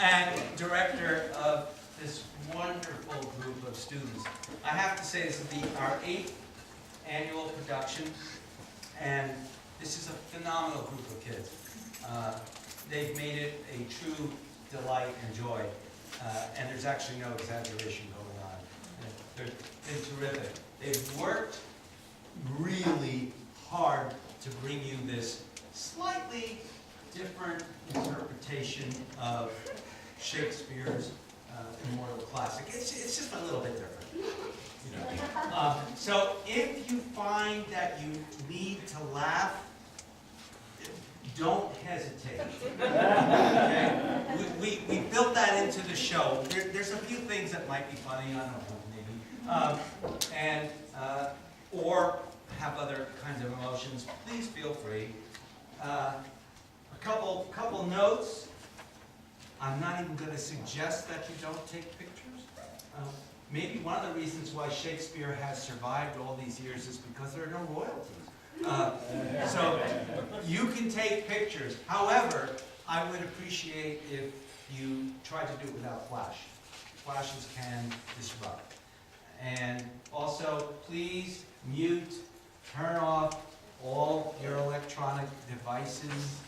and director of this wonderful group of students. I have to say this will be our 8th annual production, and this is a phenomenal group of kids. They've made it a true delight and joy, and there's actually no exaggeration going on. They've been terrific. They've worked really hard to bring you this slightly different interpretation of Shakespeare's immortal classic. It's just a little bit different. You know. So if you find that you need to laugh, don't hesitate. Okay? We built that into the show. There's a few things that might be funny, I don't know, maybe, or have other kinds of emotions. Please feel free. A couple notes. I'm not even going to suggest that you don't take pictures. Maybe one of the reasons why Shakespeare has survived all these years is because there are no royalties. So you can take pictures. However, I would appreciate if you try to do it without flash. Flashes can disrupt. And also, please mute, turn off all your electronic devices,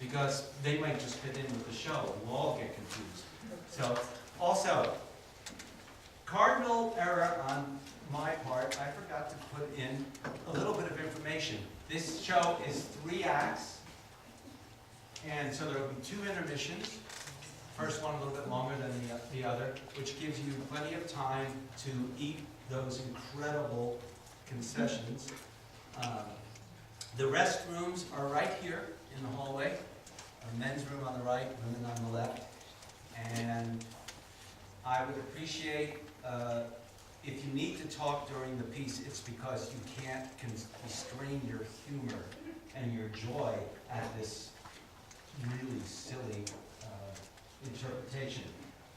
because they might just fit in with the show and we'll all get confused. So, also, cardinal error on my part, I forgot to put in a little bit of information. This show is 3 acts, and so there will be 2 intermissions. First one a little bit longer than the other, which gives you plenty of time to eat those incredible concessions. The restrooms are right here in the hallway. A men's room on the right, women on the left. And I would appreciate if you need to talk during the piece, it's because you can't restrain your humor and your joy at this really silly interpretation.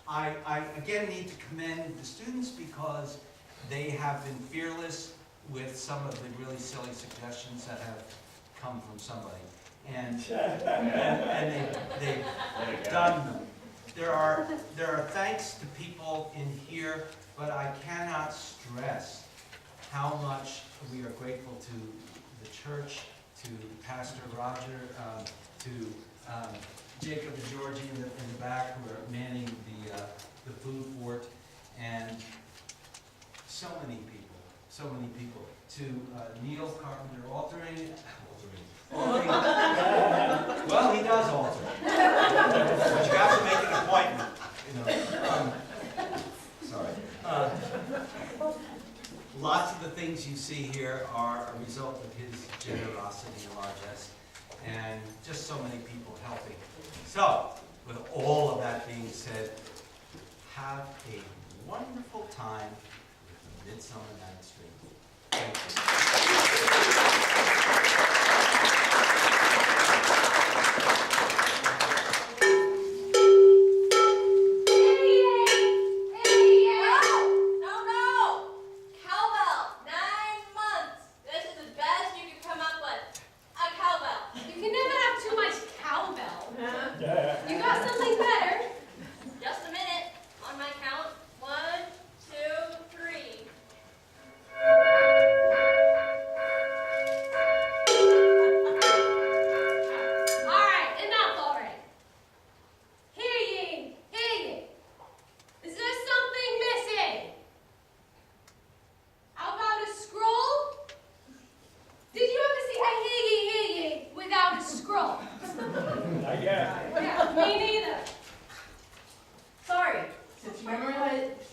I again need to commend the students because they have been fearless with some of the really silly suggestions that have come from somebody. And they've done them. There are thanks to people in here, but I cannot stress how much we are grateful to the church, to Pastor Roger, to Jacob and Georgie in the back who are manning the food fort, and so many people. To Neil Carpenter altering. Well, he does alter. But you have to make an appointment. You know. Sorry. Lots of the things you see here are a result of his generosity and largesse, and just so many people helping. So, with all of that being said, have a wonderful time with the Midsummer Night's Dream. Thank you.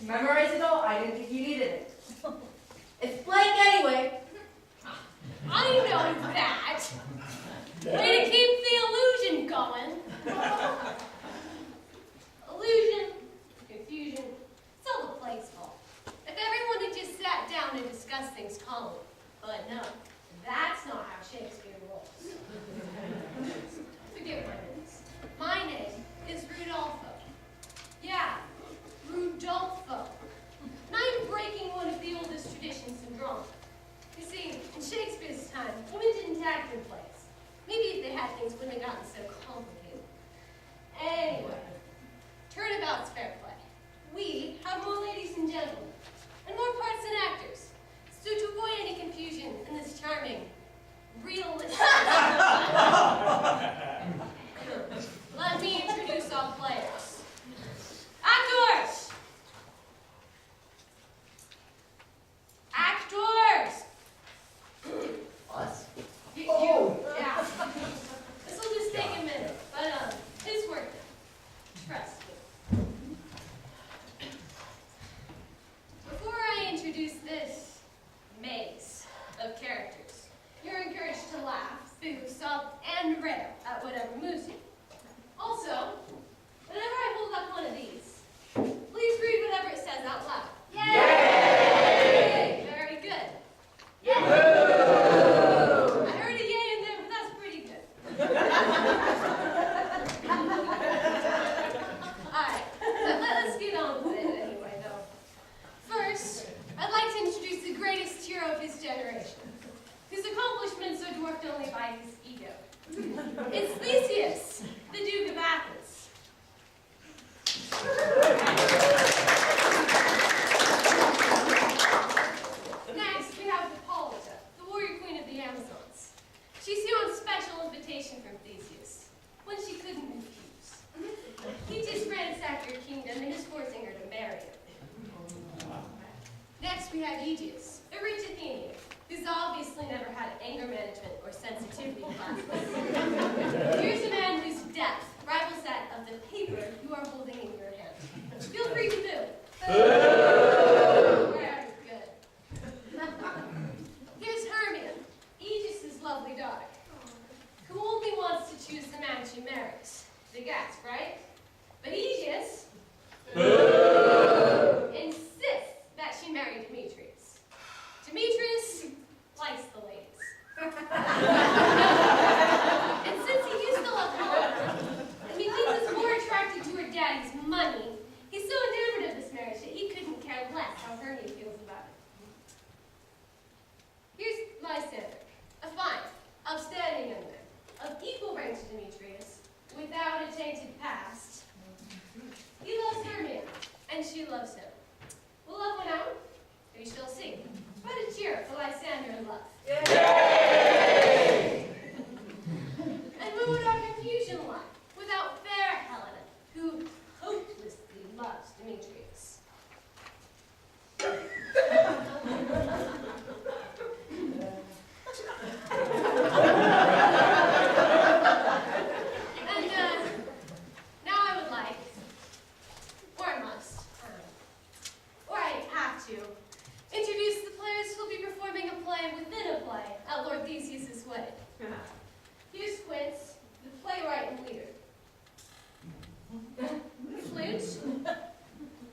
Memorize it all? I didn't think you needed it. It's blank anyway. I know that. Way to keep the illusion going. Illusion, confusion, it's all the play's fault. If everyone had just sat down and discussed things calmly. But no, that's not how Shakespeare rolls. Forgive my names. My name is Rudolfo. Yeah, Rudolfo. And I'm breaking one of the oldest traditions in drama. You see, in Shakespeare's time, women didn't act in plays. Maybe if they had realistic. Let me introduce our players. Actors! Actors! Us? You, Oh. yeah. This will just take a minute, but it's worth it. Trust me. Before I introduce this maze of characters, you're encouraged to laugh, boo, sob, and rail at whatever moves you. Also, whenever I hold up one of these, please read whatever it says out loud. Yay! Very good. I heard a yay in there, but that's pretty good. Alright, let's get on with it anyway, though. First, I'd like to introduce the greatest hero of his generation, whose accomplishments are dwarfed only by his ego. It's Theseus, the Duke of Athens. Next, we have Hippolyta, the warrior queen of the Amazons. She's here on special invitation from Theseus, when she couldn't refuse. He just ransacked her kingdom and is forcing her to marry him. Next, we have Aegeus, a rich Athenian, who's obviously never had anger management or sensitivity classes. Here's a man whose depth rivals that of the paper you are holding in your hand. Feel free to boo. Very good. Here's Hermia, Aegeus' lovely daughter, who only wants to choose the man she marries. Big ask, right? But Aegeus insists that she marry Demetrius. Demetrius likes the ladies. And since he used to love home, and he thinks it's more attracted to her daddy's money, he's so enamored of this marriage that he couldn't care less how Hermia feels about it. Here's Lysander, a fine, upstanding young man, of equal rank to Demetrius, without a tainted past. He loves Hermia, and she loves him. Will love win out? We shall see. But a cheer for Lysander and love. Yay! And where would our confusion lie without fair Helena, who hopelessly loves Demetrius? And now I would like, or I must, or I have to, introduce the players who will be performing a play within a play at Lord Theseus' wedding. Here's Quince, the playwright and leader. Flute,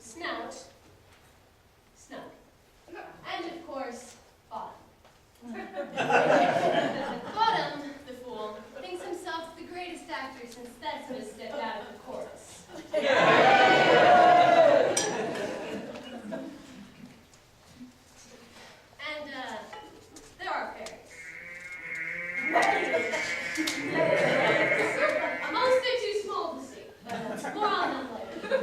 snout, snug, and of course, Bottom. Bottom, the fool, thinks himself the greatest actor since Theseus stepped out of the chorus. And, there are fairies. Most are too small to see, but more on them later.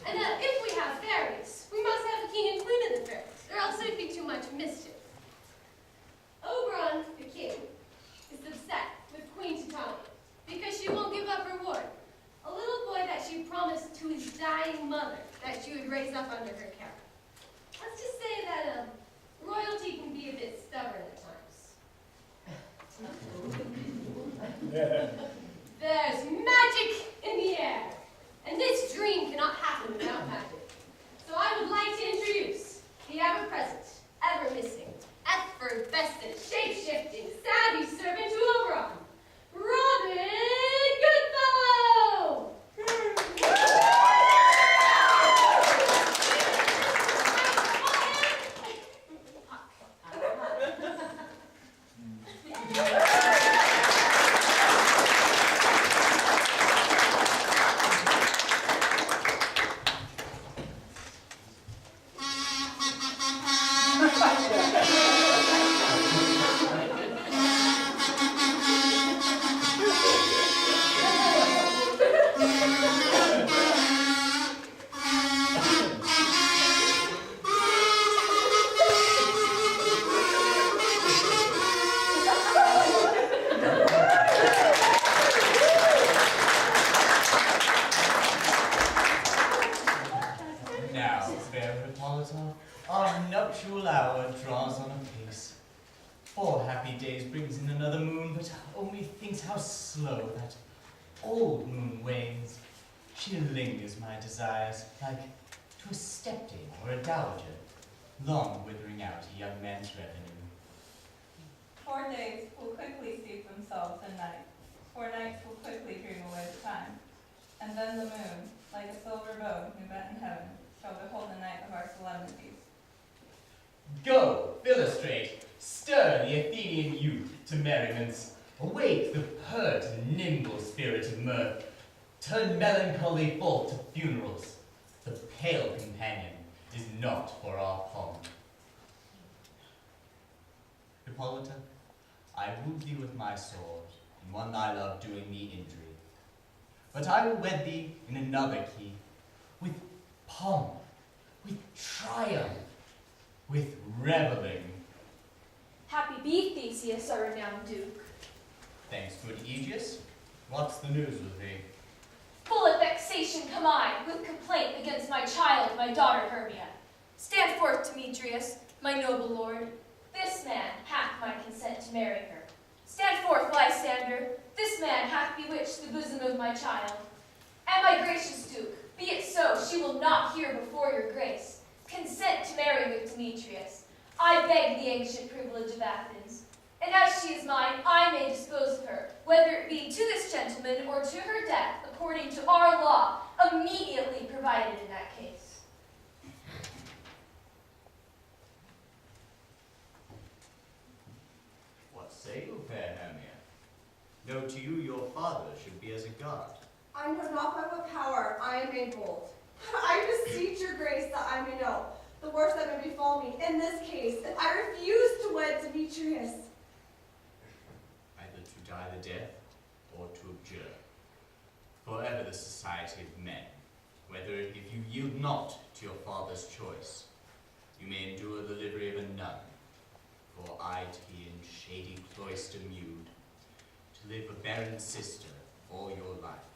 And, if we have fairies, we must have a king and queen of the fairies, or else there'd be too much mischief. Oberon, the king, is upset with Queen Titania because she won't give up her ward, a little boy that she promised to his dying mother that she would raise up under her care. Let's just say that royalty can be a bit stubborn at times. There's magic in the air, and this dream cannot happen without magic. So I would like to introduce the ever-present, ever-missing, effervescent, shape-shifting, savvy servant to Oberon, Robin Goodfellow! another moon, but only thinks how slow that old moon wanes. She lingers my desires, like to a stepdame or a dowager, long withering out a young man's revenue. 4 days will quickly steep themselves in night. 4 nights will quickly dream away the time. And then the moon, like a silver bow new bent in heaven, shall behold the night of our solemnities. Go, Philostrate, stir the Athenian youth to merriments. Awake the pert and nimble spirit of mirth. Turn melancholy forth to funerals. The pale companion is not for our pomp. Hippolyta, I wooed thee with my sword, and one thy love doing thee injury. But I will wed thee in another key, with pomp, with triumph, with reveling. Happy be Theseus, our renowned Duke. Thanks, good Aegeus. What's the news with thee? Full of vexation come I, with complaint against my child, my daughter Hermia. Stand forth, Demetrius, my noble lord. This man hath my consent to marry her. Stand forth, Lysander. This man hath bewitched the bosom of my child. And my gracious Duke, be it so, she will not hear before your grace. Consent to marry with Demetrius. I beg the ancient privilege of Athens. And as she is mine, I may dispose of her, whether it be to this gentleman or to her death, according to our law, immediately provided in that case. What say you, fair Hermia? Know to you your father should be as a god. I know not by what power I am made bold. I beseech your grace that I may know the worst that may befall me in this case, if I refuse to wed Demetrius. Either to die the death, or to abjure. Forever the society of men, whether if you yield not to your father's choice, you may endure the livery of a nun, for I to be in shady cloister mewed, to live a barren sister all your life,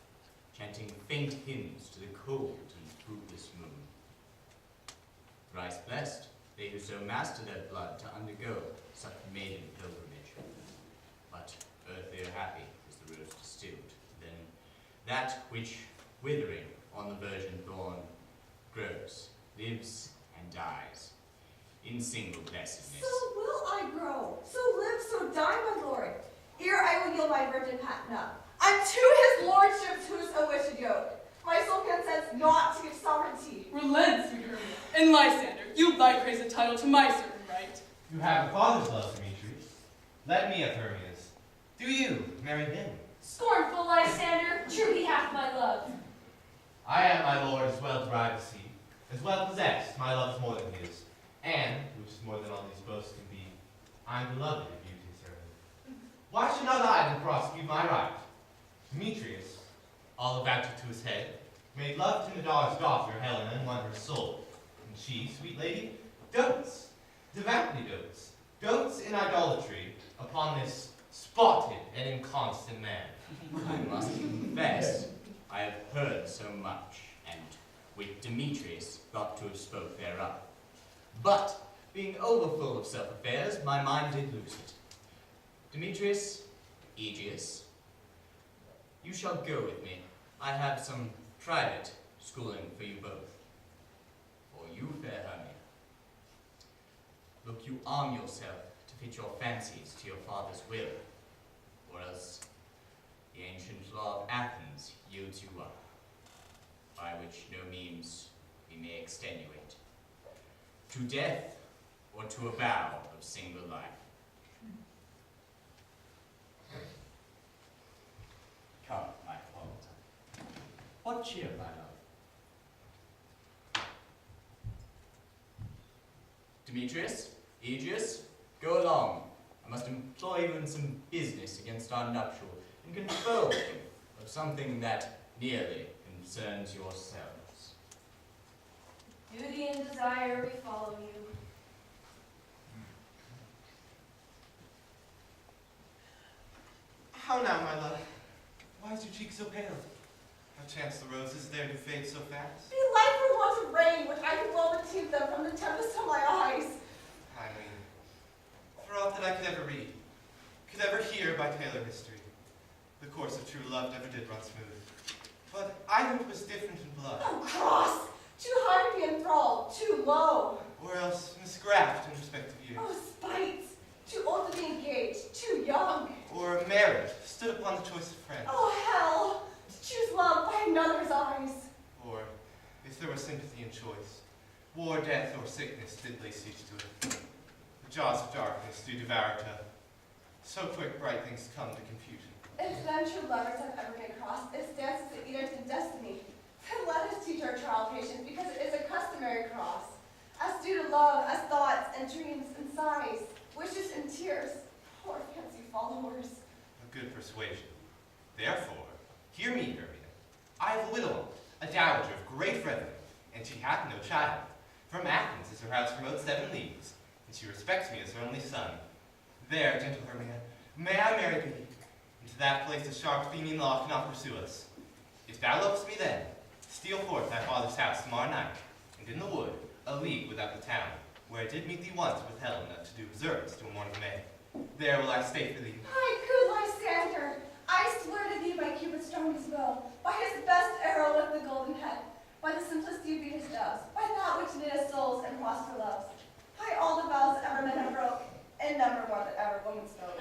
chanting faint hymns to the cold and fruitless moon. Thrice blessed, they who so master their blood to undergo such maiden pilgrimage. But earthlier happy is the rose distilled, than that which, withering on the virgin thorn, grows, lives, and dies, in single blessedness. So will I grow, so live, so die, my lord, ere I will yield my virgin patent up unto his lordship's whose wished yoke. My soul consents not to give sovereignty. Relent, sweet Hermia, and Lysander, yield thy praise and title to my certain right. You have a father's love, Demetrius. Let me have Hermia's. Do you marry him? Scornful Lysander, true he hath my love. I am my lord as well to ride the sea, as well possessed. My love is more than his, and, which is more than all these boasts can be, I am beloved of beauty's servant. Why should not I then prosecute my right? Demetrius, all about to his head, made love to Medar's daughter Helena and won her soul. And she, sweet lady, dotes, devoutly dotes in idolatry upon this spotted and inconstant man. I must confess, I have heard so much, and with Demetrius thought to have spoke thereof. But, being overfull of self-affairs, my mind did lose it. Demetrius, Aegeus, you shall go with me. I have some private schooling for you both. For you, fair Hermia, look you arm yourself to fit your fancies to your father's will, or else the ancient law of Athens yields you up, by which no means we may extenuate, to death or to a vow of single life. Come, my Hippolyta. What cheer, my love? Demetrius, Aegeus, go along. I must employ you in some business against our nuptial, and confer with you of something that nearly concerns yourselves. Duty and desire, we follow you. How now, my love? Why is your cheek so pale? How chance the roses there do fade so fast? Be light for want of rain, which I could well beteem them from the tempest of my eyes. I mean, for aught that I could ever read, could ever hear by tale or history. The course of true love never did run smooth. But I knew it was different in blood. Oh, cross! Too high to be enthralled, too low. Or else misgraft in respect of years. Oh, spite! Too old to be engaged, too young. Or marriage, stood upon the choice of friends. Oh, hell! To choose love by another's eyes. Or, if there was sympathy in choice, war, death, or sickness did lay siege to it. The jaws of darkness do devour it up. So quick bright things come to confusion. If then true lovers have ever been crossed, it stands as the eater to destiny. Then let us teach our child patience, because it is a customary cross. As due to love, as thoughts and dreams and sighs, wishes and tears, poor fancy followers. A good persuasion. Therefore, hear me, Hermia. I have a widow, a dowager of great revenue, and she hath no child. From Athens is her house remote 7 leagues, and she respects me as her only son. There, gentle Hermia, may I marry thee, and to that place the sharp Athenian law cannot pursue us. If thou lovest me then, steal forth thy father's house tomorrow night, and in the wood, a league without the town, where I did meet thee once with Helena to do observance to a morning May. There will I stay for thee. My good Lysander, I swear to thee by Cupid's strongest bow, by his best arrow with the golden head, by the simplicity of Venus' doves, by that which knit souls and prosper loves, by all the vows that ever men have broke, and number more that ever woman spoke.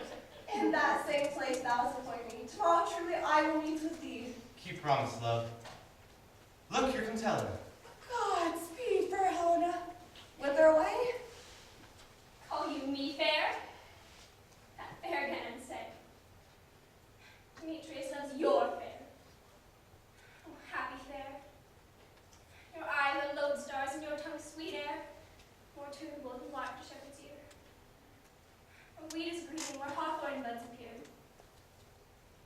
In that same place thou hast appointed me. Tomorrow truly I will meet with thee. Keep promise, love. Look, here comes Helena. God speed for Helena. Whither away? Call you me fair? That fair again and say. Demetrius loves your fair. Oh, happy fair. Your eyes are lodestars and your tongue sweet air, more tunable than wine to shepherd's ear. A weed is green where hawthorn buds appear.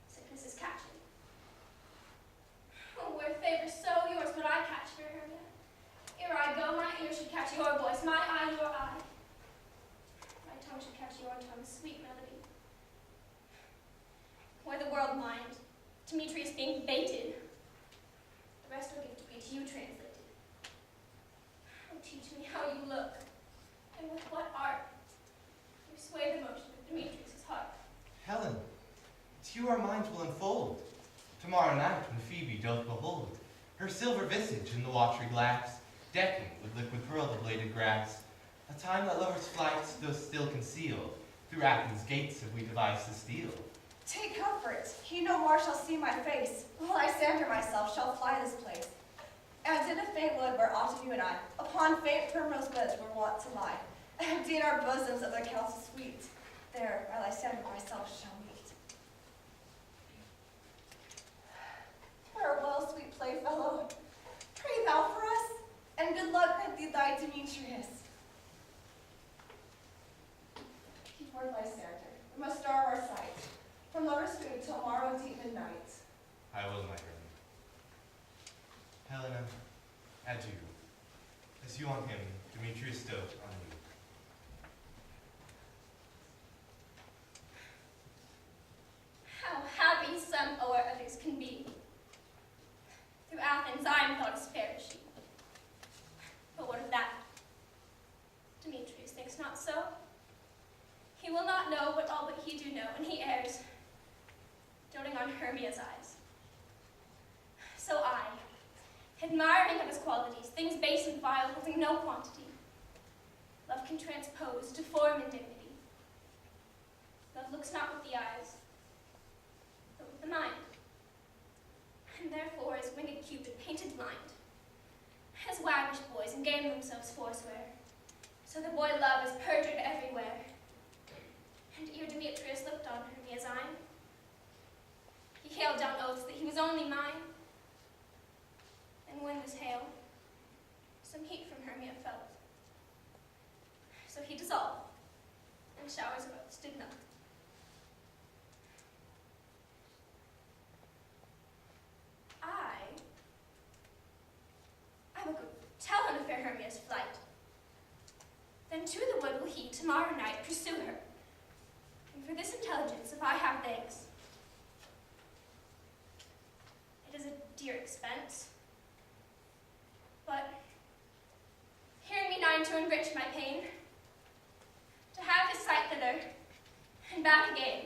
Sickness is catching. Oh, where favor so yours would I catch fair Hermia. Ere I go, my ear should catch your voice, my eye your eye. My tongue should catch your tongue's sweet melody. Where the world mind, Demetrius being baited, the rest will give to be to you translated. Oh, teach me how you look, and with what art you sway the motion of Demetrius' heart. Helen, to you our minds will unfold. Tomorrow night, when Phoebe doth behold her silver visage in the watery glass, decking with liquid pearl the bladed grass, a time that lovers' flights doth still conceal, through Athens' gates have we devised to steal. Take comfort, he no more shall see my face. Lysander myself shall fly this place. As in a faint wood where often you and I, upon faint primrose beds were wont to lie, empty in our bosoms of their counsel sweet, there I Lysander myself shall meet. Farewell, sweet playfellow. Pray thou for us, and good luck grant thee thy Demetrius. Keep word, Lysander. We must starve our sight. From lovers' food till morrow deep midnight. I will, my Hermia. Helena, adieu. As you on him, Demetrius dote on you. How happy some o'er others can be. Through Athens I am thought as fair as she. But what of that? Demetrius thinks not so. He will not know what all but he do know, and he errs, doting on Hermia's eyes. So I, admiring of his qualities, things base and vile, holding no quantity, love can transpose to form and dignity. Love looks not with the eyes, but with the mind. And therefore is winged Cupid painted blind, as waggish boys and game themselves forswear. So the boy love is perjured everywhere. And ere Demetrius looked on Hermia's eyne, he hailed down oaths that he was only mine. And when was hail, some heat from Hermia felt. So he dissolved, and showers of oaths did melt. I will go tell him of fair Hermia's flight. Then to the wood will he tomorrow night pursue her. And for this intelligence, if I have thanks, it is a dear expense. But hearing me nigh to enrich my pain, to have his sight thither and back again,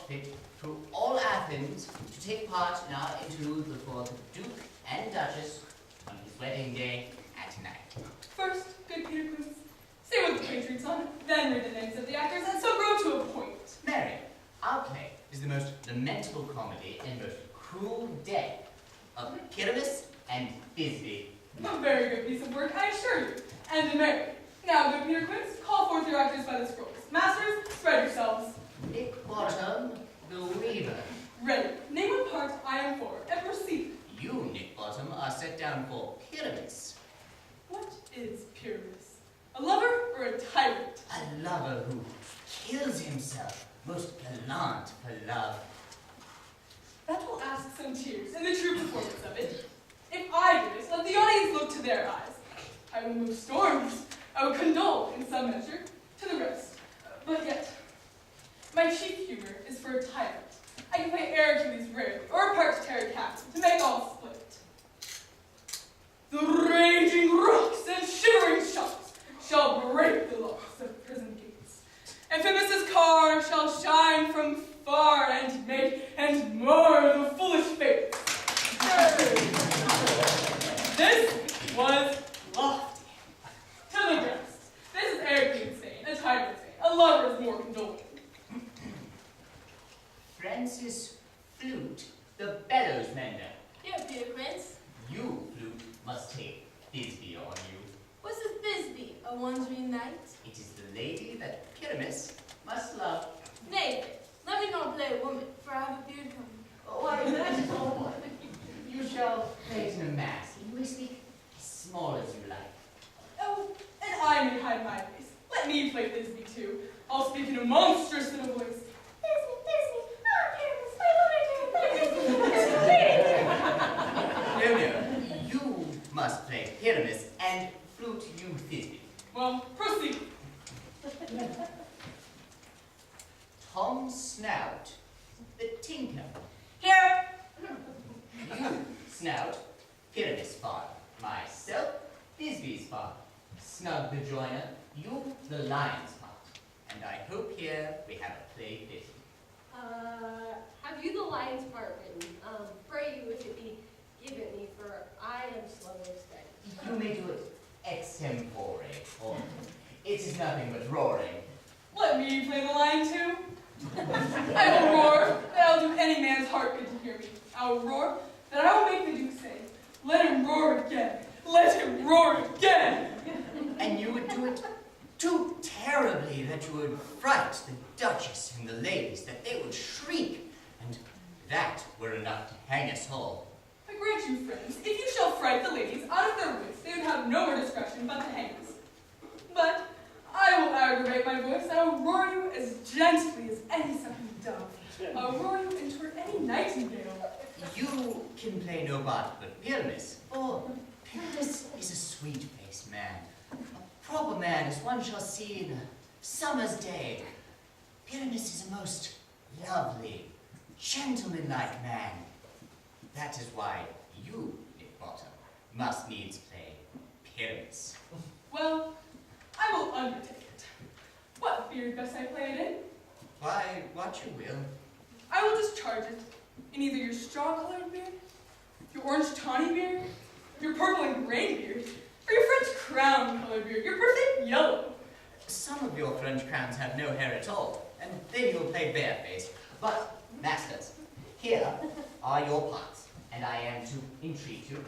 outfit through all Athens to take part in our interlude before the Duke and Duchess on his wedding day at night. First, good Peter Quince, say what the play treats on, then read the names of the actors, and so grow to a point. Mary, our play is the most lamentable comedy and most cruel death of Pyramus and Thisbe. A very good piece of work, I assure you. And Mary. Now, good Peter Quince, call forth your actors by the scrolls. Masters, spread yourselves. Nick Bottom, the Weaver. Ready. Name what part I am for, and proceed. You, Nick Bottom, are set down for Pyramus. What is Pyramus? A lover or a tyrant? A lover who kills himself, most gallant for love. That will ask some tears in the true performance of it. If I do this, let the audience look to their eyes. I will move storms. I will condole, in some measure, to the rest. But yet, my chief humor is for a tyrant. I can play Hercules rarely, or a part to Terry Captain, to make all split. The raging rocks and shivering shocks shall break the locks of prison gates. Amphibious' car shall shine from far and make and mar the foolish fates. This was lofty. To the rest, this is Hercules' saying, a tyrant's saying, a lover's more condoling. Francis Flute, the bellows mender. Here, Peter Quince. You, Flute, must take Thisbe on you. What's a Thisbe, a wandering knight? It is the lady that Pyramus must love. Nay, let me not play a woman, for I have a beard coming. Why, that is all. You shall play it in a mass. You may speak as small as you like. Oh, and I may hide my face. Let me play Thisbe too. I'll speak in a monstrous little voice. No, you must play Pyramus and Flute you Thisbe. Well, proceed. Tom Snout, the tinker. Here. You, Snout, Pyramus' father. Myself, Thisbe's father. Snug the joiner, you, the lion's part. And I hope here we have a play fitting. Have you the lion's part written? Pray you if it be given me, for I am slow of study. You may do it extempore, or it is nothing but roaring. Let me play the lion too. I will roar that I'll do any man's heart good to hear me. I will roar that I will make the Duke say, let him roar again. Let him roar again. And you would do it too terribly that you would fright the Duchess and the ladies, that they would shriek, and that were enough to hang us all. I grant you, friends, if you shall fright the ladies out of their wits, they would have no more discretion but to hang us. But I will aggravate my voice, and I will roar you as gently as any sucking dove. I will roar you into any nightingale. You can play no part but Pyramus, for Pyramus is a sweet-faced man, a proper man as one shall see in a summer's day. Pyramus is a most lovely, gentlemanlike man. That is why you, Nick Bottom, must needs play Pyramus. Well, I will undertake it. What beard best I play it in? Why, what you will. I will discharge it in either your straw-colored beard, your orange tawny beard, your purple and gray beard, or your French crown-colored beard, your perfect yellow. Some of your French crowns have no hair at all, and then you'll play barefaced. But, masters, here are your parts, and I am to entreat you,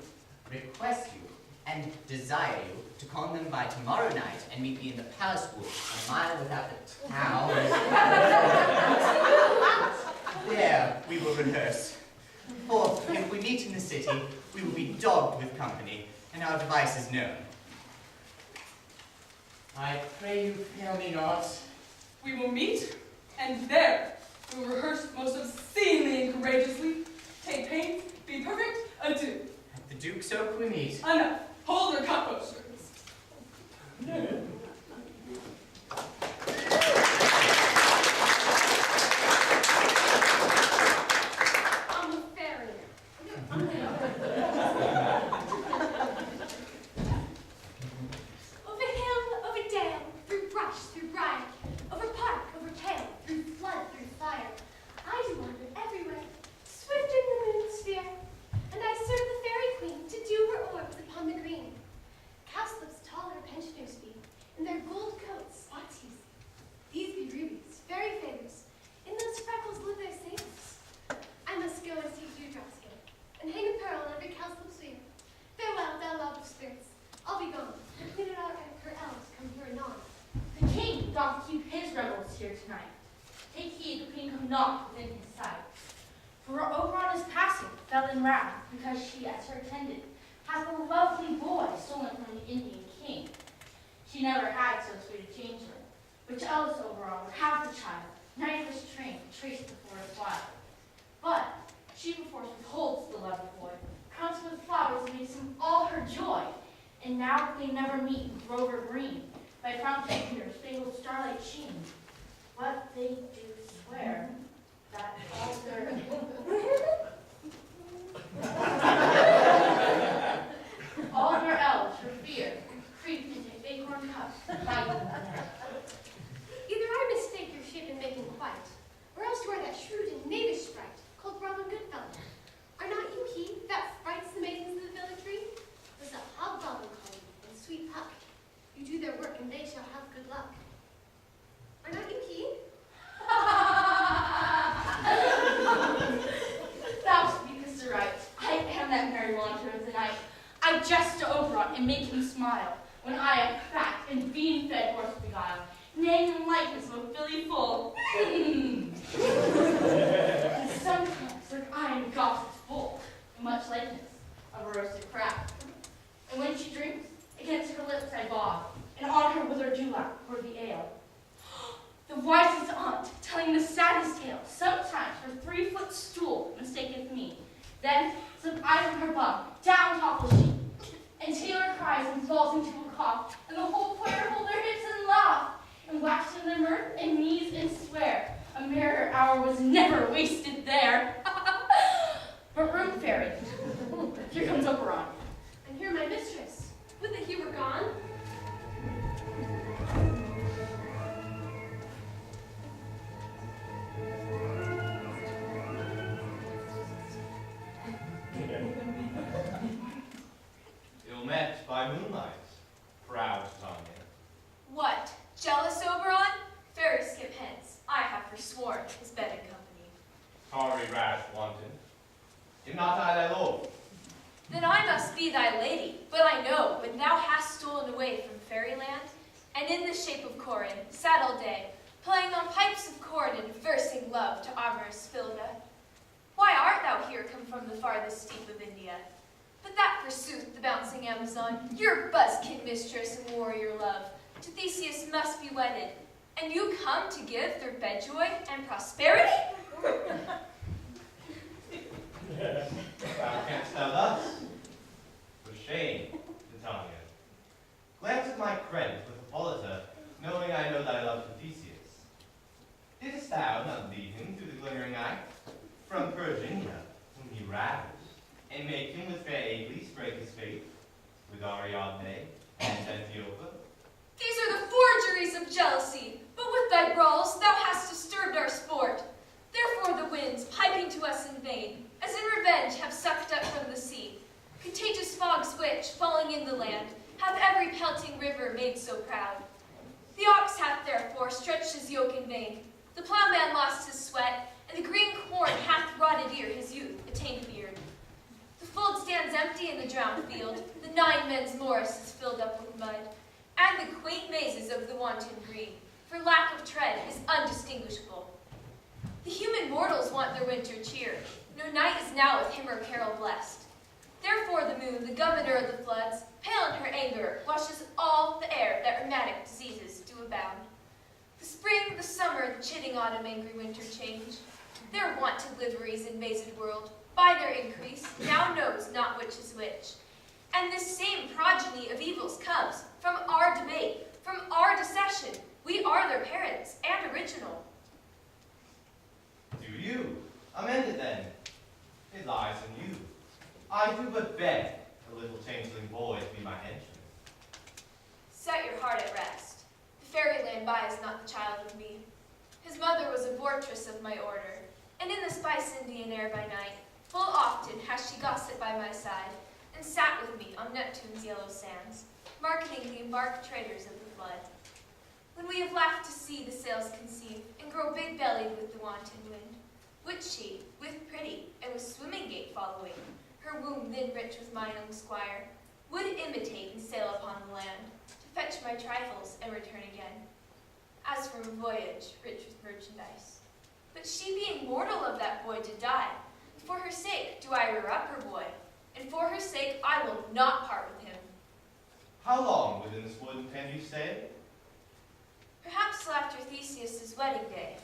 request you, and desire you to con them by tomorrow night and meet me in the palace wood, a mile without the town. There we will rehearse. For if we meet in the city, we will be dogged with company, and our device is known. I pray you fail me not. We will meet, and there we will rehearse most obscenely and courageously. Take pains, be perfect, adieu. At the Duke's Oak we meet. Enough. Hold or cut both strings. I'm a farrier. Over hill, over dale, through brush, through briar, over park, over pale, through flood, through fire, I here tonight. Take heed the queen come not within his sight. For Oberon is passing, fell in wrath, because she, as her attendant, has a lovely boy stolen from the Indian king. She never had so sweet a changeling, which else Oberon would have the child, knight was trained, traced before his wild. But she perforce withholds the lovely boy, crowns him with flowers and makes him all her joy. And now they never meet in Grover Green, by fountain near spangled starlight sheen. What they do swear, that all their all their elves for fear creep into acorn cups and hide them there. Either I mistake your shape in making quite, or else you are that shrewd and knavish sprite called Robin Goodfellow. Are not you he that frights the maidens of the village tree? Was a hobgoblin call you, and sweet puck. You do their work, and they shall have good luck. Are not you he? Thou speakest aright. I am that merry wanderer of the night. I jest to Oberon and make him smile, when I am fat and bean-fed horse beguiled, neighing in likeness of a filly full. And sometimes, like I am gossip's bull, in much likeness of a roasted crab. And when she drinks, against her lips I bob, and on her withered dewlap pour the ale. The wisest aunt, telling the saddest tale, sometimes her 3-foot stool mistaketh me. Then, some eye from her bum, down topples she, and Taylor cries and falls into a cough, and the whole choir hold their hips and laugh, and wax in their mirth and knees and swear, a merrier hour was never wasted there. But room fairy, here comes Oberon. And here my mistress. Would that he were gone? Ill met by moonlight, proud Tanya. What? Jealous, Oberon? Fairy skip hence. I have forsworn his bed and company. Tarry, rash wanton. Am not I thy lord? Then I must be thy lady, but I know when thou hast stolen away from fairyland, and in the shape of Corin, sat all day, playing on pipes of corn and versing love to amorous Philda. Why art thou here come from the farthest steep of India? But that forsooth the bouncing Amazon, your buzzkin mistress and warrior love, to Theseus must be wedded, and you come to give their bed joy and prosperity? Thou canst thou thus? For shame, Titania. Glance at my credit with Hippolyta, knowing I know thy love to Theseus. Didst thou not lead him through the glimmering night from Virginia, whom he ravaged, and make him with fair Aglis break his faith with Ariadne and Antiopa? These are the forgeries of jealousy, but with thy brawls thou hast disturbed our sport. Therefore the winds, piping to us in vain, as in revenge have sucked up from the sea. Contagious fogs which, falling in the land, hath every pelting river made so proud. The ox hath therefore stretched his yoke in vain, the plowman lost his sweat, and the green corn hath rotted ere his youth attained beard. The fold stands empty in the drowned field, the 9 men's morris is filled up with mud, and the quaint mazes of the wanton green, for lack of tread, is undistinguishable. The human mortals want their winter cheer, no night is now with him or carol blessed. Therefore the moon, the governor of the floods, pale in her anger, washes all the air that rheumatic diseases do abound. The spring, the summer, the chitting autumn, angry winter change. Their wonted liveries in mazed world, by their increase, now knows not which is which. And this same progeny of evils comes from our debate, from our discussion. We are their parents and original. Do you? Amend it then. It lies in you. I do but beg a little changeling boy to be my henchman. Set your heart at rest. The fairyland buys not the child of me. His mother was a portress of my order, and in the spice Indian air by night, full often has she gossiped by my side, and sat with me on Neptune's yellow sands, marketing the embarked traders of the flood. When we have laughed to see the sails conceive, and grow big-bellied with the wanton wind, would she, with pretty, and with swimming gait following, her womb then rich with my young squire, would imitate and sail upon the land, to fetch my trifles and return again. As as from a voyage, rich with merchandise. But she being mortal of that boy did die. And for her sake do I rear up her boy, and for her sake I will not part with him. How long within this wood can you stay? Perhaps till after Theseus' wedding day.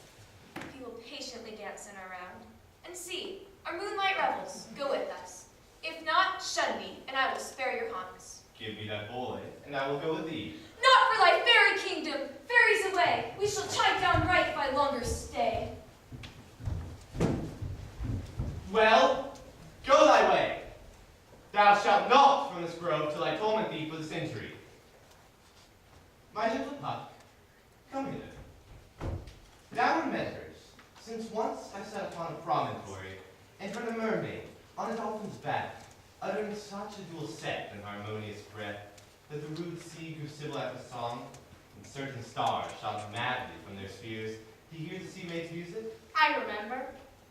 He will patiently dance in our round. And see, our moonlight revels, go with us. If not, shun me, and I will spare your haunts. Give me that boy, and I will go with thee. Not for thy fairy kingdom, fairies away. We shall chide down right if I longer stay. Well, go thy way. Thou shalt not from this grove till I torment thee for this injury. My little Puck, come hither. Thou remembers, since once I sat upon a promontory, and heard a mermaid on a dolphin's back, uttering such a dual set and harmonious breath, that the rude sea grew civil at the song, and certain stars shot madly from their spheres to hear the sea maid's music. I remember.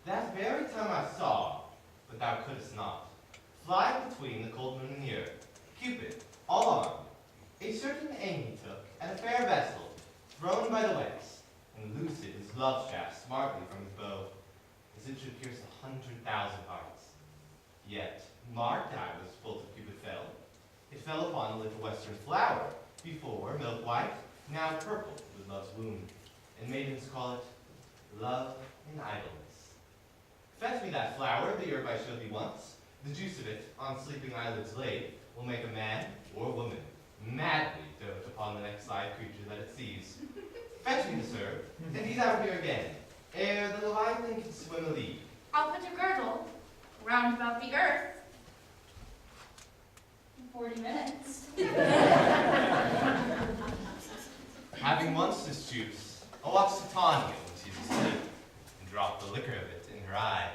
That very time I saw, but thou couldst not, fly between the cold moon and the earth, Cupid, all armed, a certain aim he took at a fair vessel, thrown by the waves, and loosed his love shaft smartly from his bow, as it should pierce 100,000 hearts. Yet, marked I was full of Cupid fell. It fell upon a little western flower, before milk white, now purple with love's wound, and maidens call it love in idleness. Fetch me that flower, the herb I showed thee once. The juice of it, on sleeping eyelids laid, will make a man or woman madly dote upon the next side creature that it sees. Fetch me this herb, and be thou here again, ere the Leviathan can swim a league. I'll put a girdle round about the earth in 40 minutes. Having once this juice, I'll watch Titania when she's asleep, and drop the liquor of it in her eye.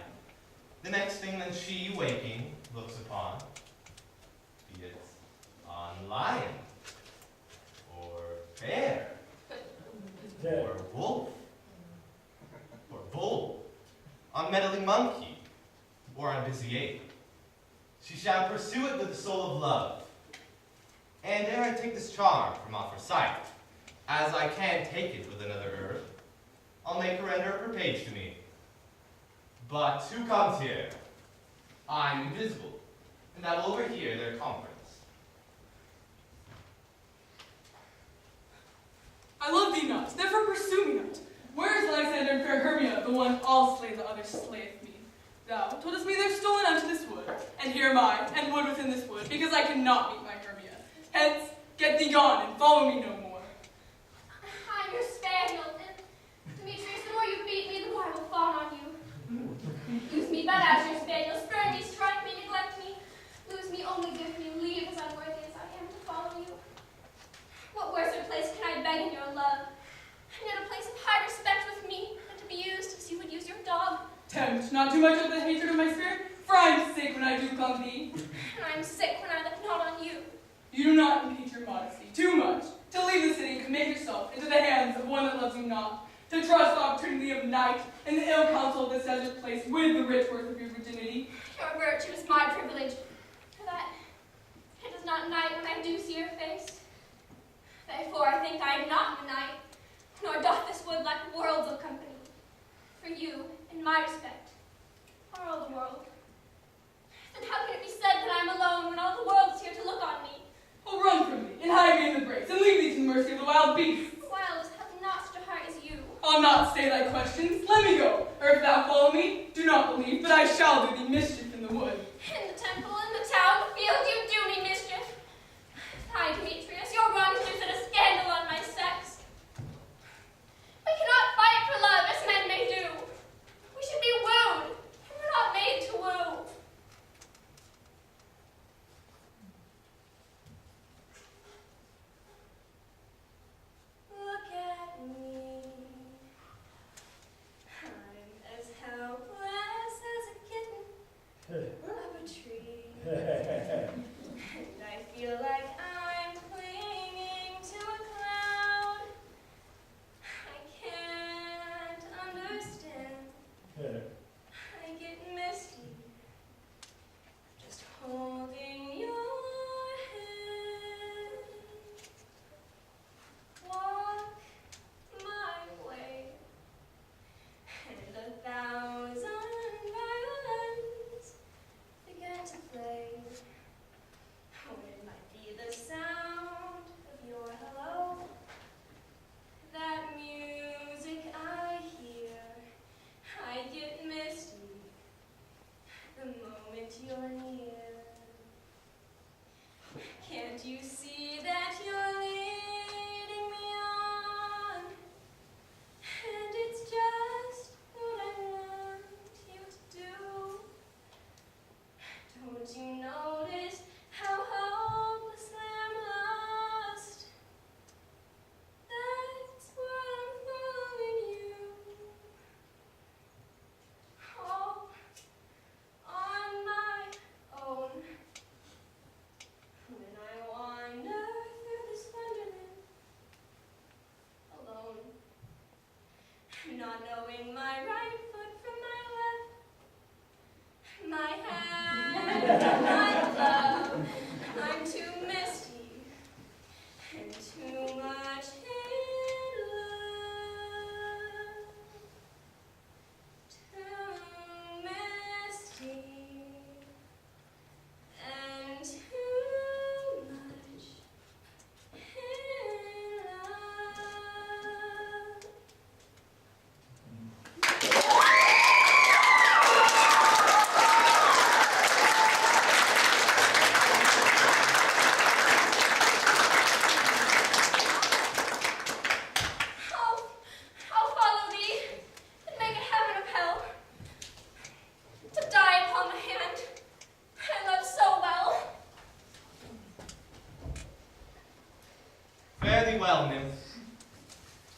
The next thing that she, waking, looks upon, be it on lion, or bear, or wolf, or bull, on meddling monkey, or on busy ape. She shall pursue it with the soul of love. And ere I take this charm from off her sight, as I can take it with another herb, I'll make her render up her page to me. But who comes here? I'm invisible, and I will overhear their conference. I love thee not, therefore pursue me not. Where is Lysander and fair Hermia, the one I'll slay, the other slayeth me? Thou toldest me they're stolen unto this wood, and here am I, and wood within this wood, because I cannot meet my Hermia. Hence, get thee gone, and follow me no more. I'm your spaniel, and Demetrius, the more you beat me, the more I will fawn on you. Use me but as your spaniel, spurn me, strike me, neglect me. Lose me, only give me leave, as unworthy as I am to follow you. What worse place can I beg in your love? And yet a place of high respect with me, than to be used as you would use your dog. Tempt not too much of the hatred of my spirit, for I am sick when I look on thee. And I am sick when I look not on you. You do not impede your modesty too much, to leave the city and commit yourself into the hands of one that loves you not, to trust the opportunity of night and the ill counsel of this desert place with the rich worth of your virginity. Your virtue is my privilege, for that it is not night when I do see your face. Therefore I think I am not in the night, nor doth this wood lack worlds of company. For you, in my respect, are all the world. Then how can it be said that I am alone when all the world is here to look on me? Oh, run from me, and hide me in the brakes, and leave thee to the mercy of the wild beasts. Wild hath not such a heart as you. I'll not stay thy questions, let me go, or if thou follow me, do not believe, but I shall do thee mischief in the wood. In the temple, in the town, the field, you do me mischief. Ay, Demetrius, your wrongs do set a scandal on my sex. We cannot fight for love as men may do. We should be wooed, and we're not made to woo. Look at me. I'm as helpless as a kitten up a tree. And I feel like I'm clinging to a cloud.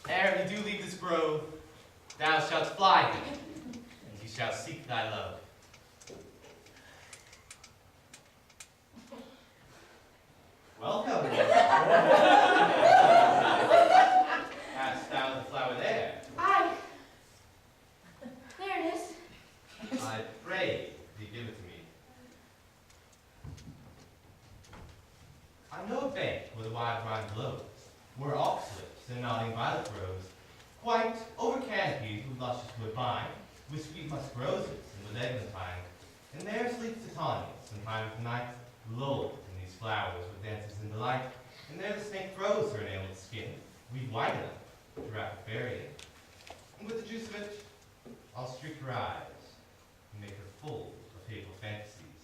ere you do leave this grove, thou shalt fly him, and he shall seek thy love. Welcome. Hast thou the flower there? Aye. There it is. I pray thee give it to me. I know a bank where the wide Rhine blows, where oxlips and nodding violet grows, quite over canopied with luscious woodbine, with sweet musk roses and with eglantine. And there sleeps Titania, sometime of the night, lulled in these flowers with dances and delight. And there the snake throws her enameled skin, weave white enough to wrap a fairy in. And with the juice of it, I'll streak her eyes and make her full of hateful fantasies.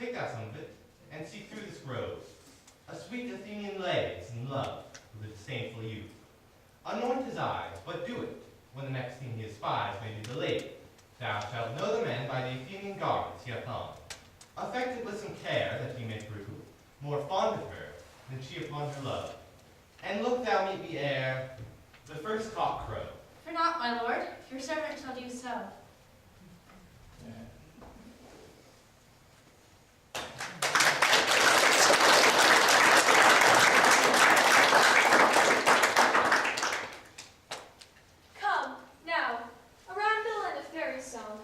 Take thou some of it, and see through this grove. A sweet Athenian lays in love with a disdainful youth. Anoint his eyes, but do it, when the next thing he espies may be delayed. Thou shalt know the man by the Athenian garments he hath on, affected with some care that he may prove more fond of her than she upon her love. And look thou meet me ere the first cock crow. For naught, my lord, your servant shall do so. Come, now, a roundel and a fairy song.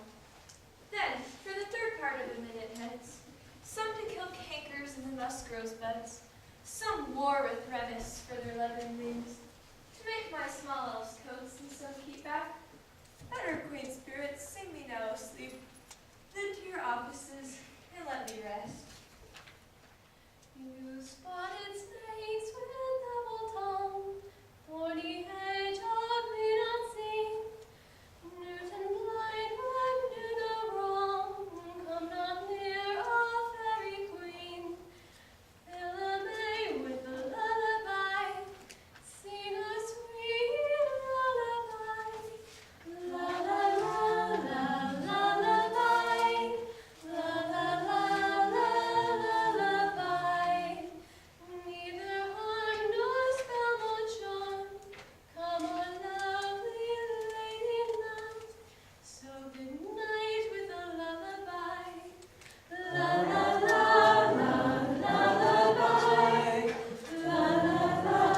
Then, for the third part of the minute heads, some to kill cankers in the musk rose beds, some war with Remus for their leathern wings, to make my small elves coats and so keep back. Better queen spirits, sing me now asleep, then to your offices and let me rest. You spotted snakes with double tongue, thorny hedgehog may not sing. Newton blind man do no wrong, come not near a fairy queen. Philomel with a lullaby, sing a sweet lullaby. La la la la lullaby, la la la la lullaby. Neither harm nor spell nor charm, come on, lovely lady night. So good night with a lullaby. La la la la lullaby. La la la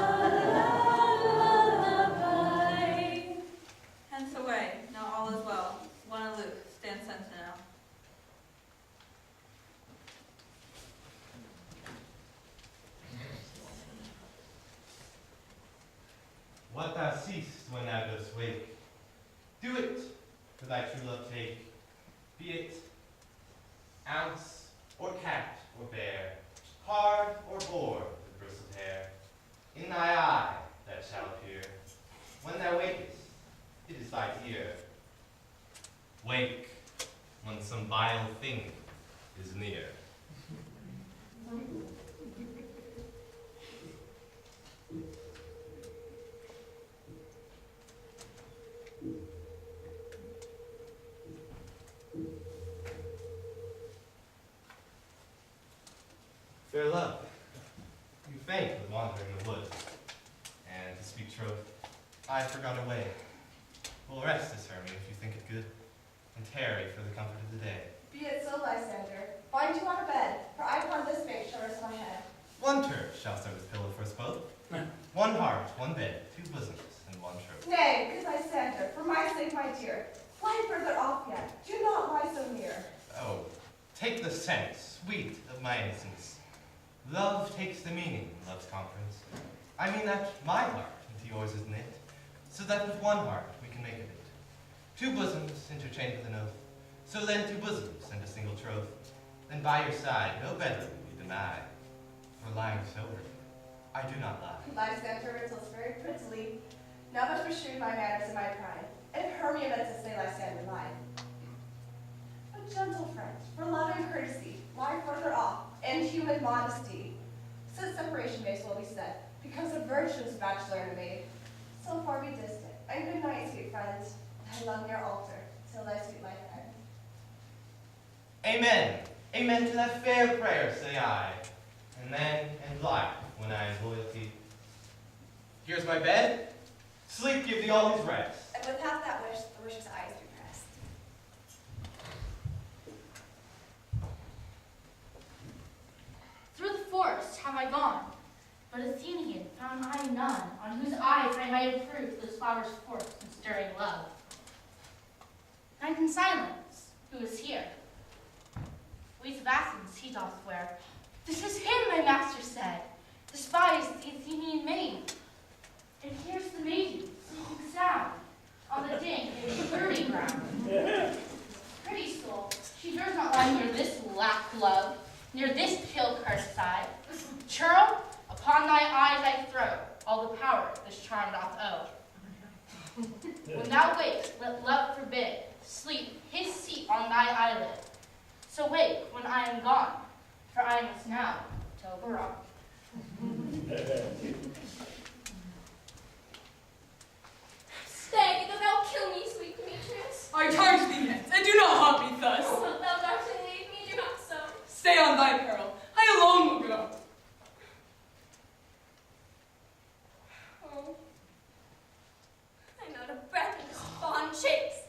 lullaby. Hence away, now all is well. One aloof, stand sentinel. What thou seest when thou dost wake, do it for thy true love take, be it ounce, or cat, or bear, hard or boar with bristled hair. In thy eye that shall appear, when thou wakest, it is thy tear. Wake when some vile thing is near. Fair love, you faint with wandering in the wood, and to speak troth, I forgot a way. We'll rest this Hermia if you think it good, and tarry for the comfort of the day. Be it so, Lysander. Find you on a bed, for I upon this bank shall rest my head. One turf shall serve as pillow for us both. One heart, one bed, two bosoms, and one troth. Nay, good Lysander, for my sake, my dear, fly further off yet. Do not lie so near. Oh, take the sense, sweet, of my innocence. Love takes the meaning in love's conference. I mean that my heart into yours is knit, so that with one heart we can make of it. Two bosoms interchained with an oath, so then two bosoms and a single troth. Then by your side no bedroom we deny, for lying sober, I do not lie. Lysander riddles very prettily. Now but restrain my manners and my pride. If Hermia meant to say Lysander lied. But gentle friend, for love and courtesy, lie further off, and human modesty. Since separation may as well be said, becomes a virtuous bachelor and a maid. So far be distant, and good night, sweet friends. I love near altar, till thy sweet life end. Amen. Amen to that fair prayer, say I. And then end life when I in loyalty Here's my bed. Sleep give thee all these rest. And with half that wish, the wisher's eyes be pressed. Through the forest have I gone, but Athenian found I none, on whose eyes I might approve those flowers' force and stirring love. And in silence, who is here? Weeds of Athens he doth wear. This is him, my master said, despised the Athenian maid. And here's the maiden, sleeping sound, on the dank and dirty ground. Pretty soul, she dares not lie near this lack love, near this kill-cursed side. Churl, upon thy eyes I throw all the power this charm doth owe. When thou wake, let love forbid, sleep his seat on thy eyelid. So wake when I am gone, for I must now to Oberon. Stay, though thou kill me, sweet Demetrius. I charge thee hence, and do not haunt me thus. Wilt thou darkly leave me? Do not so. Stay on thy peril. I alone will go. Oh, I'm out of breath in this fond chase.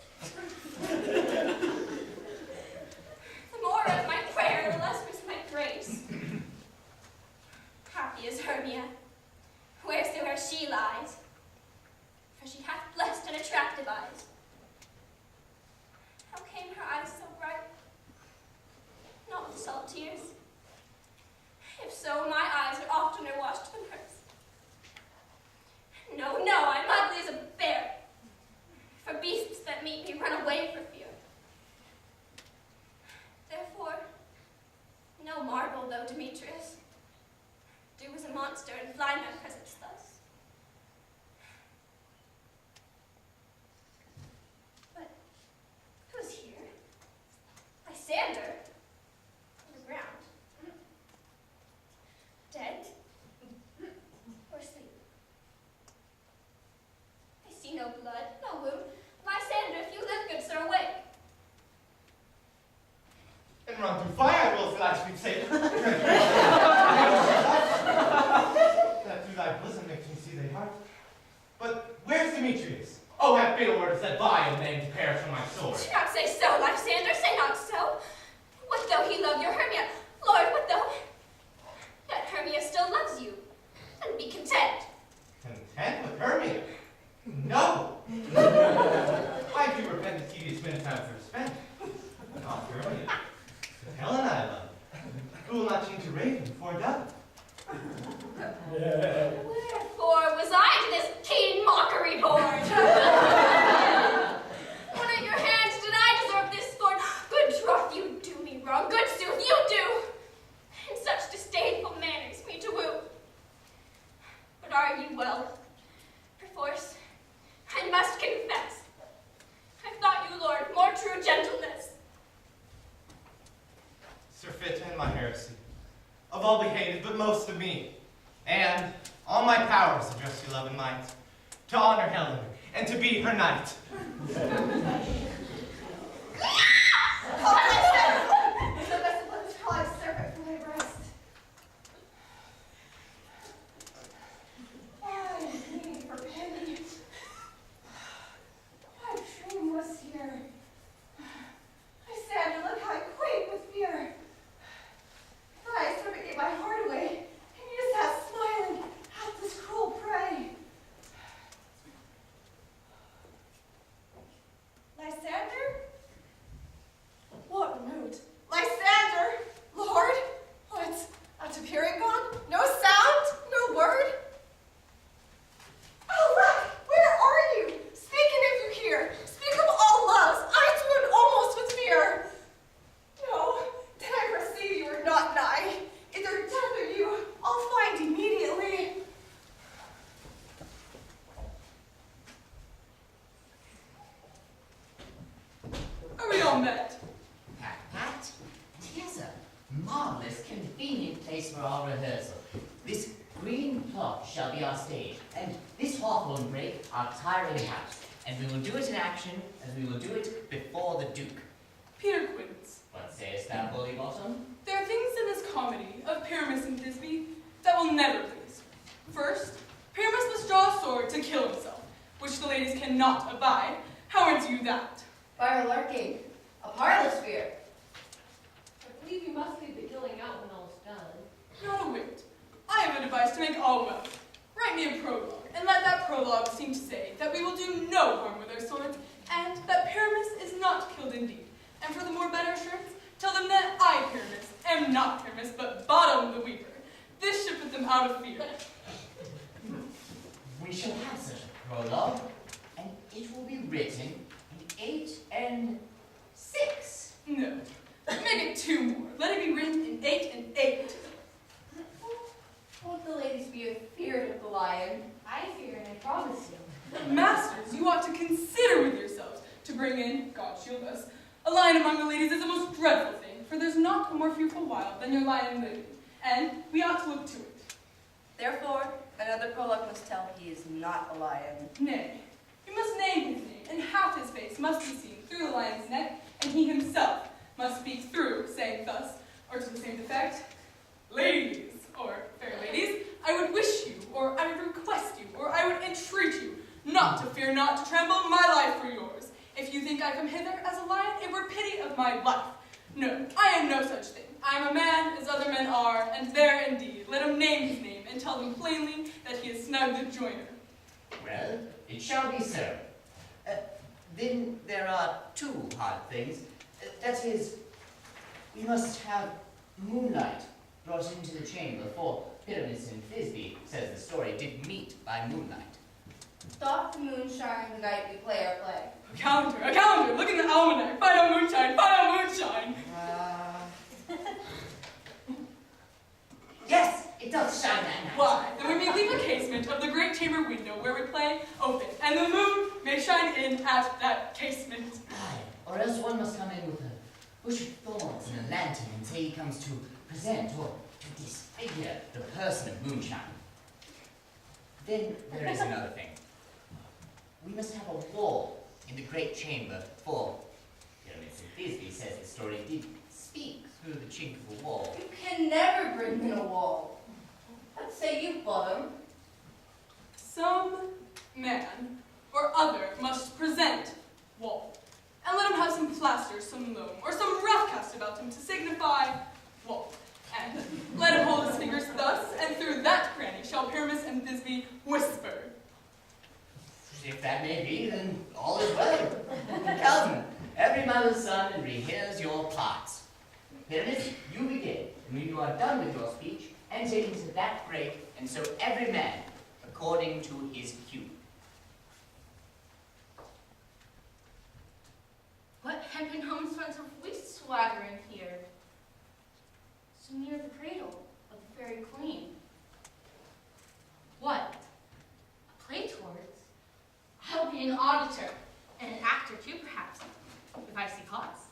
The more of my prayer, the less was my grace. Happy is Hermia, wheresoever she lies, for she hath blessed and attractive eyes. How came her eyes so bright? Not with salt tears. If so, my eyes are oftener washed than hers. No, no, I'm ugly as a bear. For beasts that meet me run away for fear. Therefore, no marvel, though, Demetrius, do as a monster and fly my presence thus. But who's here? Lysander? On the ground. Dead? Or asleep? I see no blood, no wound. Lysander, if you live, good sir, awake. And run through fire, I will, for thy sweet sake. That through thy bosom makes me see thy heart. But where's Demetrius? Oh, have fatal words that by and then to perish on my sword. Do not say so, Lysander, say not so. What though he love your Hermia? Lord, what though? Yet Hermia still loves you. And be content. Content with Hermia? No! I do repent the tedious minutes I have spent. Not Hermia. Helen I love, who will not change a raven for a dove. Wherefore was I to this keen mockery born? When at your hands did I deserve this scorn? Good troth, you do me wrong, good sooth, you do! In such disdainful manners me to woo. But are you well? Perforce, I must confess, I thought you, Lord, more true gentleness. Surfeit and my heresy, of all be hated, but most of me. And all my powers address your love and might, to honor Helen, and to be her knight. The best of blood is call I serpent from my breast. Why me for pity? What dream was here? Lysander, look how I quake with fear. I serpent gave my heart away, and you sat smiling at this cruel prey. Lysander? What mood? Lysander? Lord? What? After appearing gone? No sound? No word? Oh, look! Where are you? Speak, and if you hear, speak of all loves. I swoon almost with fear. No, then I perceive you are not nigh. Either death or you, I'll find immediately. Are we all met? Pat, 'tis a marvelous, convenient place for our rehearsal. This green plot shall be our stage, and this hawthorn brake our tiring house. And we will do it in action as we will do it before the Duke. Peter Quince. What sayest thou, Bully Bottom? There are things in this comedy of Pyramus and Thisbe that will never please. First, Pyramus must draw to kill himself, which the ladies cannot abide. How enter you that? By our larking, a parlor sphere. I believe you must leave the killing out when all is done. Not a whit. I have a device to make all well. Write me a prologue, and let that prologue seem to say that we will do no harm with our swords, and that Pyramus is not killed indeed. And for the more better assurance, tell them that I, Pyramus, am not Pyramus, but Bottom the Weaver. This should put them out of fear. We shall have such a prologue, and it will be written in 8 and 6. No. Make it 2 more. Let it be written in 8 and 8. Won't the ladies be afeard of the lion? I fear and I promise you. Masters, you ought to consider with yourselves to bring in, God shield us, a lion among the ladies is a most dreadful thing, for there's not a more fearful wild than your lion living, and we ought to look to it. Therefore, another prologue must tell he is not a lion. Nay, you must name his name, and half his face must be seen through the lion's neck, and he himself must speak through, saying thus, or to the same effect, ladies, or fair ladies, I would wish you, or I would request you, or I would entreat you, not to fear, not to tremble my life for yours. If you think I come hither as a lion, it were pity of my life. No, I am no such thing. I am a man as other men are, and there indeed, let him name his name, and tell them plainly that he is snug the joiner. Well, it shall be so. Then there are 2 hard things. That is, we must have moonlight brought into the chamber, for Pyramus and Thisbe, says the story, did meet by moonlight. Doth the moon shine the night we play our play? A calendar, look in the almanac, find out moonshine. Yes, it does shine that night. Why, then we may leave a casement of the great chamber window where we play open, and the moon may shine in at that casement. Aye, or else one must come in with a bush of thorns and a lantern and say he comes to present or to disfigure the person of moonshine. Then there is another thing. We must have a wall in the great chamber, for Pyramus and Thisbe says the story did speak through the chink of the wall. You can never bring in a wall. What say you, Bottom? Some man or other must present wall, and let him have some plaster, some loam, or some rough cast about him to signify wall. And let him hold his fingers thus, and through that cranny shall Pyramus and Thisbe whisper. If that may be, then all is well. Cousin, every mother's son, and rehears your parts. Pyramus, you begin, and when you are done with your speech, enter into that break, and so every man, according to his cue. What hempen homespuns are we swaggering here? So near the cradle of the fairy queen. What? A play towards? I'll be an auditor, and an actor too, perhaps, if I see cause.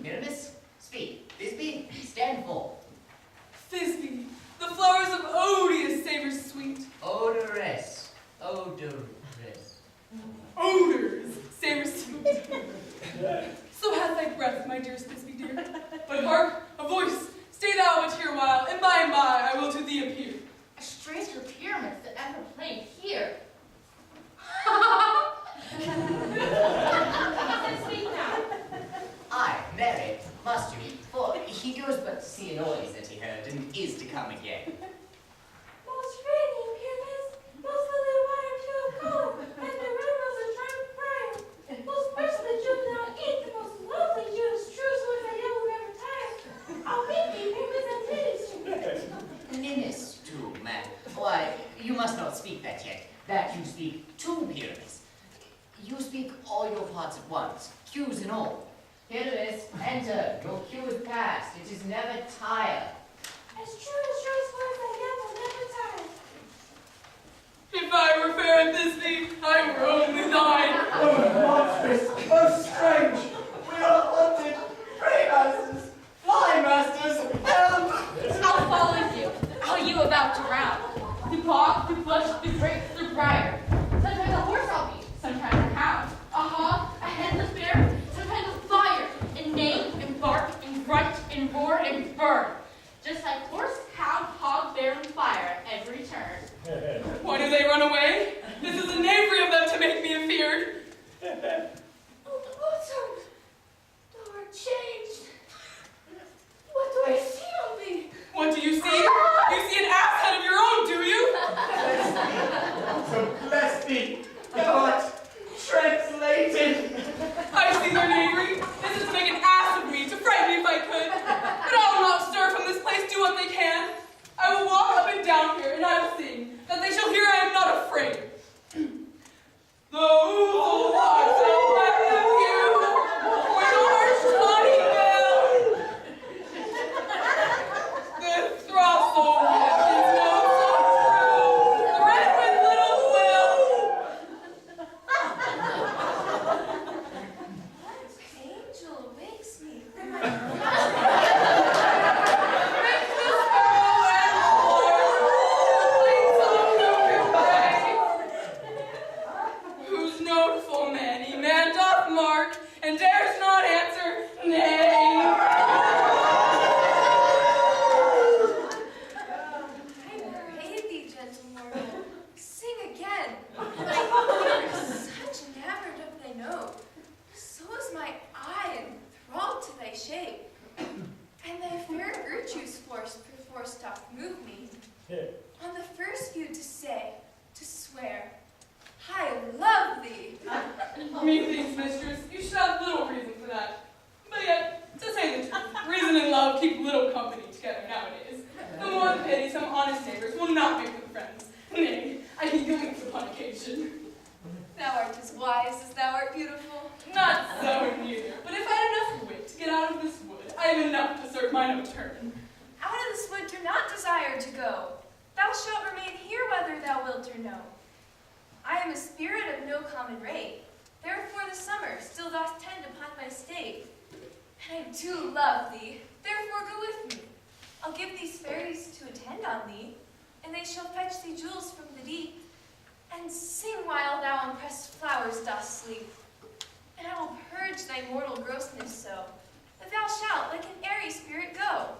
Pyramus, speak. Thisbe, stand forth. Thisbe, the flowers of odious savor sweet. Odorous. Odors savor sweet. So hath thy breath, my dearest Thisbe dear. But hark, a voice, stay thou but here a while, and by I will to thee appear. A stranger Pyramus that ever played here. Speak now. Aye, marry, must you, for he goes but to see a noise that he heard, and is to come again. Most rainy, Pyramus, most lily water to a cold, and the rivers are trying to fry. Most birds the juvenile eat, the most lovely Judas, true swords I ever ever tired. I'll meet thee, Pyramus, and ladies. Ninnis, too, man. Why, you must not speak that yet. That you speak to Pyramus. You speak all your parts at once, cues and all. Pyramus, enter. Your cue is past. It is never tired. As true swords I ever never tired. If I were fair at Thisbe, I were only thine. Oh, monstrous! Oh, strange! We are haunted! Pray, masters! Fly, masters! Help! I'll follow you. All you about to round. The bog, the bush, the grape, the briar. Sometimes a horse I'll be, sometimes a hound, a hog, a headless bear, sometimes a fire, and neigh, and bark, and grunt, and roar, and burn. Just like horse, hound, hog, bear, and fire at every turn. Why do they run away. This is a knavery of them to make me afeared. Oh, thou art changed. What do I see on thee? What do you see? You see an ass head of your own, do you? So bless thee, thou art translated. I see their knavery. This is to make an ass of me, to frighten me if I could. But I will not stir from this place, do what they can. I will walk up and down here, and I will sing, that they shall hear I am not afraid. The oozle walks up back of you, with orange tawny bell. The throstle whip is no so true, thread with little will. What angel wakes me from my Make the sparrow and more, plains on the bay. Whose noteful many man doth mark, and dares not answer nay. I pray thee, gentle mortal, sing again. Thy ear is such enamored of thy note, so is my eye enthralled to thy shape, and thy fair virtues perforce doth move me. On the first view to say, to swear, I love thee. Methinks, mistress, you should have little reason for that. But yet, to say the truth, reason and love keep little company together nowadays. The more the pity, some honest neighbors will not make them friends. Nay, I can glance upon occasion. Thou art as wise as thou art beautiful. Not so neither, but if I had enough wit to get out of this wood, I have enough to serve mine own turn. Out of this wood do not desire to go. Thou shalt remain here whether thou wilt or no. I am a spirit of no common rate, therefore the summer still doth tend upon my state. And I do love thee, therefore go with me. I'll give these fairies to attend on thee, and they shall fetch thee jewels from the deep, and sing while thou on pressed flowers dost sleep. And I will purge thy mortal grossness so, that thou shalt like an airy spirit go.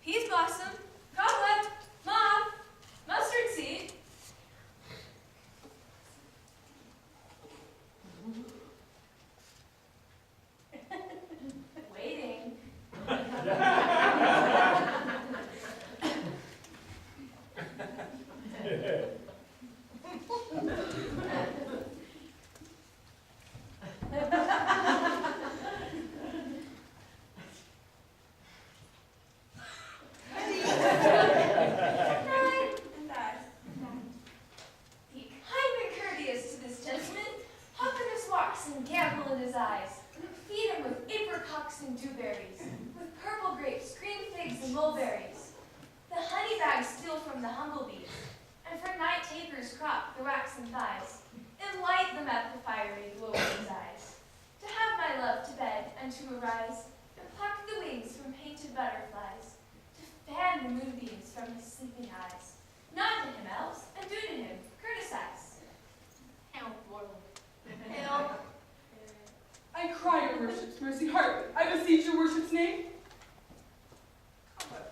Peas blossom, cobweb, moth, mustard seed. Waiting. Be kind and courteous to this gentleman. Hop in his walks and gambol in his eyes. Feed him with apricots and dewberries, with purple grapes, green figs, and mulberries. The honey bags steal from the humblebees, and for night tapers crop the waxen thighs, and light them at the fiery glow of his eyes. To have my love to bed and to arise, and pluck the wings from painted butterflies, to fan the moonbeams from his sleeping eyes. Nod to him, elves, and do to him courtesize. Hail, mortal. Hail. I cry your worship's mercy heartily. I beseech your worship's name. Cobweb.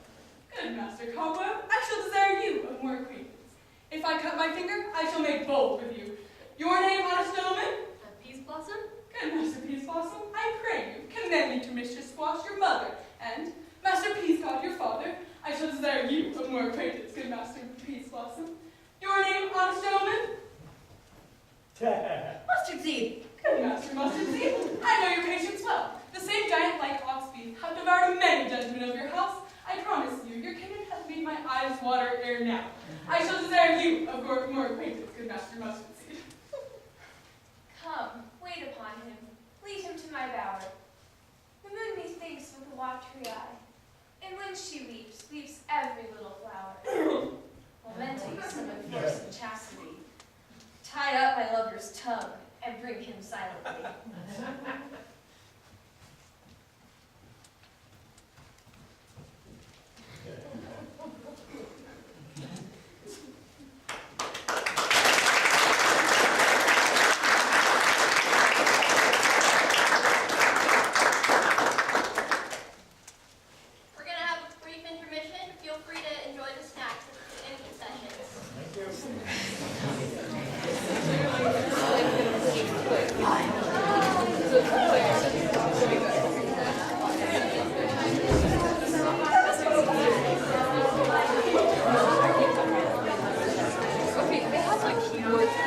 Good master Cobweb, I shall desire you of more acquaintance. If I cut my finger, I shall make bold with you. Your name, honest gentleman? Peas blossom? Good master Peas Blossom, I pray you, commend me to Mistress Squash, your mother, and Master Peascod, your father. I shall desire you of more acquaintance, good master Peas Blossom. Your name, honest gentleman? Mustard seed. Good master Mustard Seed, I know your patience well. The same giant like ox beef have devoured many gentlemen of your house. I promise you, your kingdom hath made my eyes water ere now. I shall desire you of more acquaintance, good master Mustard Seed. Come, wait upon him, lead him to my bower. The moon methinks with a watery eye, and when she weeps, weeps every little flower. Lamenting some of force and chastity, tie up my lover's tongue, and bring him silently. We're going to have a brief intermission. Feel free to enjoy the snacks in the concessions. Thank you. good.